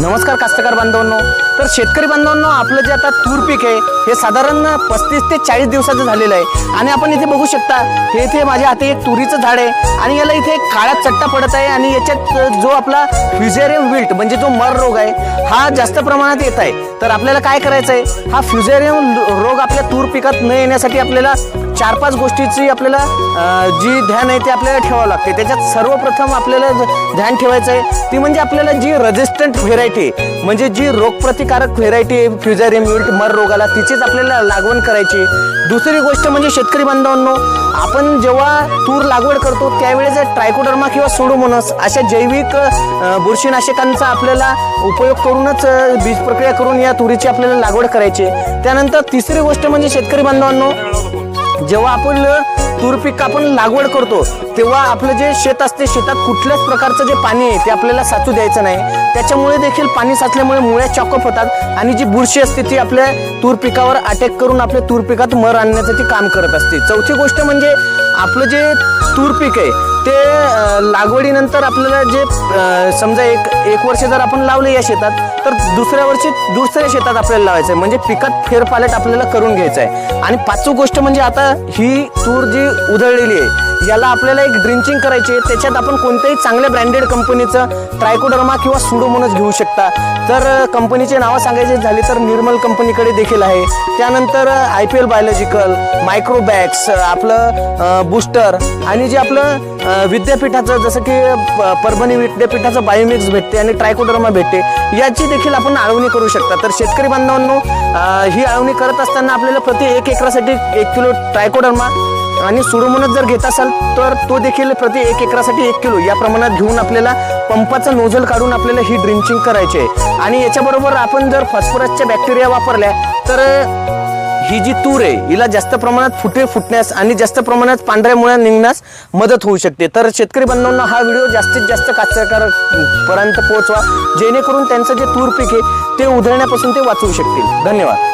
नमस्कार कास्तकार बांधवांनो। तर शेतकरी बांधवांनो, आपलं जे आता तूर पीक आहे हे साधारण 35 ते 40 दिवसाचं झालेलं आहे आणि आपण इथे बघू शकता, हे इथे माझ्या हाती एक तुरीचं झाड आहे आणि याला इथे काळा चट्टा पडत आहे आणि याच्यात जो आपला फ्युजेरियम विल्ट म्हणजे जो मर रोग आहे हा जास्त प्रमाणात येत आहे। तर आपल्याला काय करायचं आहे, हा फ्युजेरियम रोग आपल्या तूर पिकात न येण्यासाठी आपल्याला 4-5 गोष्टीची आपल्याला जी ध्यान आहे ते आपल्याला ठेवावं लागते। त्याच्यात सर्वप्रथम आपल्याला ध्यान ठेवायचं आहे ती म्हणजे आपल्याला जी रेजिस्टंट व्हेरायटी म्हणजे जी रोगप्रतिकारक व्हेरायटी आहे फ्युजेरियम विल्ट मर रोगाला, तिचीच आपल्याला लागवड करायची। दुसरी गोष्ट म्हणजे शेतकरी बांधवांनो, आपण जेव्हा तूर लागवड करतो त्यावेळेस ट्रायकोडर्मा किंवा सुडोमोनास अशा जैविक बुरशीनाशकांचा आपल्याला उपयोग करूनच बीज प्रक्रिया करून या तुरीची आपल्याला लागवड करायची। त्यानंतर तिसरी गोष्ट म्हणजे शेतकरी बांधवांनो, जेव्हा आपण तूर पीक आपण लागवड करतो तेव्हा आपलं जे शेत असते शेतात कुठल्याच प्रकारचं जे पाणी आहे ते आपल्याला साचू द्यायचं नाही। त्याच्यामुळे देखील पाणी साचल्यामुळे मुळ्या चॉकअप होतात आणि जी बुरशी असते ती आपल्या तूर पिकावर अटॅक करून आपल्या तूर पिकात मर आणण्याचं ती काम करत असते। चौथी गोष्ट म्हणजे आपलं जे तूर पीक आहे ते लागवडीनंतर आपल्याला जे समजा एक वर्ष जर आपण लावले या शेतात तर दुसऱ्या वर्षी दुसऱ्या शेतात आपल्याला लावायचं आहे, म्हणजे पिकात फेरपालट आपल्याला करून घ्यायचं आहे। आणि पाचवी गोष्ट म्हणजे आता ही तूर जी उधळलेली आहे याला आपल्याला एक ड्रिंचिंग करायची आहे। त्याच्यात आपण कोणत्याही चांगल्या ब्रँडेड कंपनीचं ट्रायकोडर्मा किंवा सुडोमोनास घेऊ शकता। तर कंपनीचे नावं सांगायचे झाले तर निर्मल कंपनीकडे देखील आहे, त्यानंतर IPL बायोलॉजिकल, मायक्रोबॅक्स, आपलं बूस्टर आणि जे आपलं विद्यापीठाचं जसं की परभणी विद्यापीठाचं बायोमिक्स भेटते आणि ट्रायकोडर्मा भेटते, याची देखील आपण आळवणी करू शकता। तर शेतकरी बांधवांनो, ही आळवणी करत असताना आपल्याला प्रति 1 एकरासाठी 1 किलो ट्रायकोडर्मा आणि सुडोमोनास जर घेत असाल तर तो देखील प्रति 1 एकरासाठी 1 किलो या प्रमाणात घेऊन आपल्याला पंपाचा नोझल काढून आपल्याला ही ड्रिंचिंग करायची आहे। आणि याच्याबरोबर आपण जर फॉस्फरसच्या बॅक्टेरिया वापरल्या तर ही जी तूर आहे हिला जास्त प्रमाणात फुटे फुटण्यास आणि जास्त प्रमाणात पांढऱ्या मुळ्या निघण्यास मदत होऊ शकते। तर शेतकरी बांधवांना हा व्हिडिओ जास्तीत जास्त कास्तकारांपर्यंत पोहोचवा, जेणेकरून त्यांचं जे तूर पीक आहे ते उधळण्यापासून ते वाचवू शकतील। धन्यवाद।